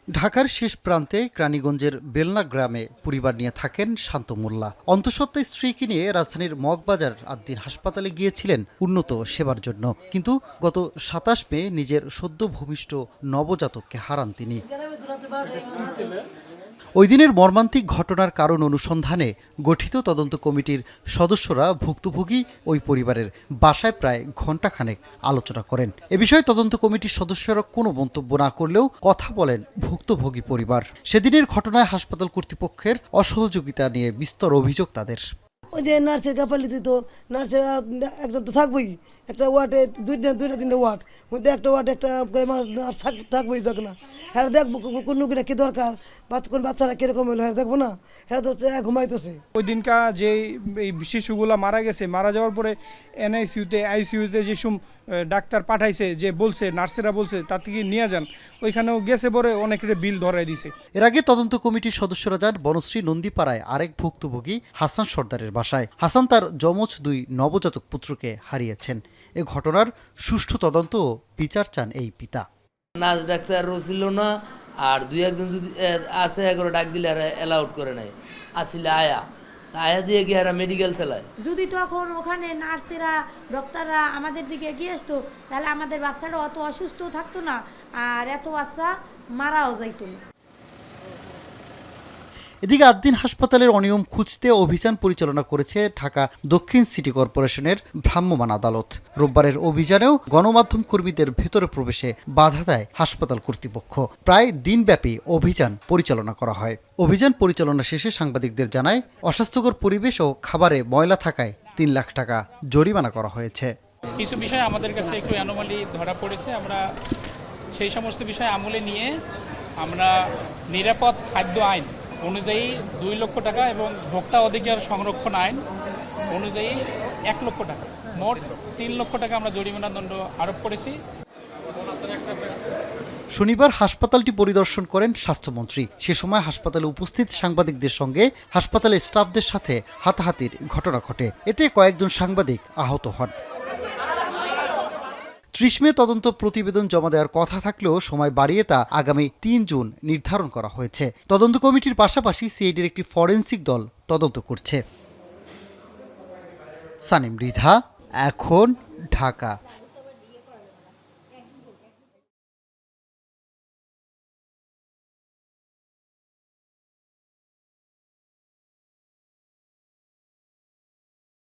ঢাকার শেষ প্রান্তে রানীগঞ্জের বেলনা গ্রামে পরিবার নিয়ে থাকেন শান্ত মোল্লা। অন্তঃসত্ত্বা স্ত্রীকে নিয়ে রাজধানীর মগবাজার আদ্দিন হাসপাতালে গিয়েছিলেন উন্নত সেবার জন্য, কিন্তু গত ২৭ মে নিজের সদ্য ভূমিষ্ঠ নবজাতককে হারান তিনি। ওই দিনের মর্মান্তিক ঘটনার কারণ অনুসন্ধানে গঠিত তদন্ত কমিটির সদস্যরা ভুক্তভোগী ওই পরিবারের বাসায় প্রায় ঘণ্টাখানেক আলোচনা করেন। এ বিষয়ে তদন্ত কমিটির সদস্যরা কোনো মন্তব্য না করলেও কথা বলেন ভুক্তভোগী পরিবার। সেদিনের ঘটনায় হাসপাতাল কর্তৃপক্ষের অসহযোগিতা নিয়ে বিস্তর অভিযোগ তাদের। ওই যে নার্সের গাফালি দিত, নার্সেরা একজন তো থাকবেই, একটা ওয়ার্ডে দুইটা তিনটা ওয়ার্ড, মধ্যে একটা ওয়ার্ডে একটা করে নার্স থাকবেই, যাক না হ্যাঁ দেখবো কোন রোগীরা কী দরকার, কোন বাচ্চারা কীরকম হলো হ্যাঁ দেখবো না, হ্যাঁ তো ঘুমাইতেছে। ওই দিনকা যে এই শিশুগুলা মারা গেছে, মারা যাওয়ার পরে এনআইসিউতে আইসিইউতে যেসব ডাক্তার পাঠাইছে, যে বলছে নার্সেরা বলছে তার থেকে নিয়ে যান, ওইখানেও গেছে পরে অনেকের বিল ধরাই দিছে। এর আগে তদন্ত কমিটির সদস্যরা যান বনশ্রী নন্দীপাড়ায় আরেক ভুক্তভোগী হাসান সর্দারের বাসায়। হাসান তার যমজ ২ নবজাতক পুত্রকে হারিয়েছেন। এ ঘটনার সুষ্ঠু তদন্ত ও বিচার চান এই পিতা। নার্স ডাক্তারও ছিল না, আর ২-১ যদি আছে এগারো ডাক দিলে আর অ্যালাউড করে নাই, আসলে আয়া দিয়ে গিয়ে আর মেডিকেল চালায়। যদি তখন ওখানে নার্সেরা ডক্টররা আমাদের দিকে এগিয়ে আসতো, তাহলে আমাদের বাচ্চাটা অত অসুস্থ থাকতো না, আর এত বাচ্চা মারাও যাইতো না। এদিকে আদ্দিন হাসপাতালের অনিয়ম খুঁজতে অভিযান পরিচালনা করেছে ঢাকা দক্ষিণ সিটি কর্পোরেশনের ভ্রাম্যমাণ আদালত। রোববারের অভিযানেও গণমাধ্যম কর্মীদের ভেতরে প্রবেশে বাধা দেয় হাসপাতাল কর্তৃপক্ষ। প্রায় দিনব্যাপী অভিযান পরিচালনা করা হয়। অভিযান পরিচালনা শেষে সাংবাদিকদের জানায়, অস্বাস্থ্যকর পরিবেশ ও খাবারে ময়লা থাকায় ৩ লাখ টাকা জরিমানা করা হয়েছে। কিছু বিষয় আমাদের কাছে একটু অ্যানোমালি ধরা পড়েছে, আমরা সেই সমস্ত বিষয় আমলে নিয়ে আমরা নিরাপদ খাদ্য আইন অনুযায়ী ২ লক্ষ টাকা এবং ভোক্তা অধিকার সংরক্ষণ আইন অনুযায়ী ১ লক্ষ টাকা, মোট ৩ লক্ষ টাকা আমরা জরিমানা দণ্ড আরোপ করেছি। শনিবার হাসপাতালটি পরিদর্শন করেন স্বাস্থ্যমন্ত্রী। সে সময় হাসপাতালে উপস্থিত সাংবাদিকদের সঙ্গে হাসপাতালের স্টাফদের সাথে হাতাহাতির ঘটনা ঘটে। এতে কয়েকজন সাংবাদিক আহত হন। ৩০ মে তদন্ত প্রতিবেদন জমা দেওয়ার কথা থাকলেও সময় বাড়িয়ে তা আগামী ৩ জুন নির্ধারণ করা হয়েছে। তদন্ত কমিটির পাশাপাশি সিআইডির একটি ফরেনসিক দল তদন্ত করছে। সানিম মৃধা, এখন, ঢাকা।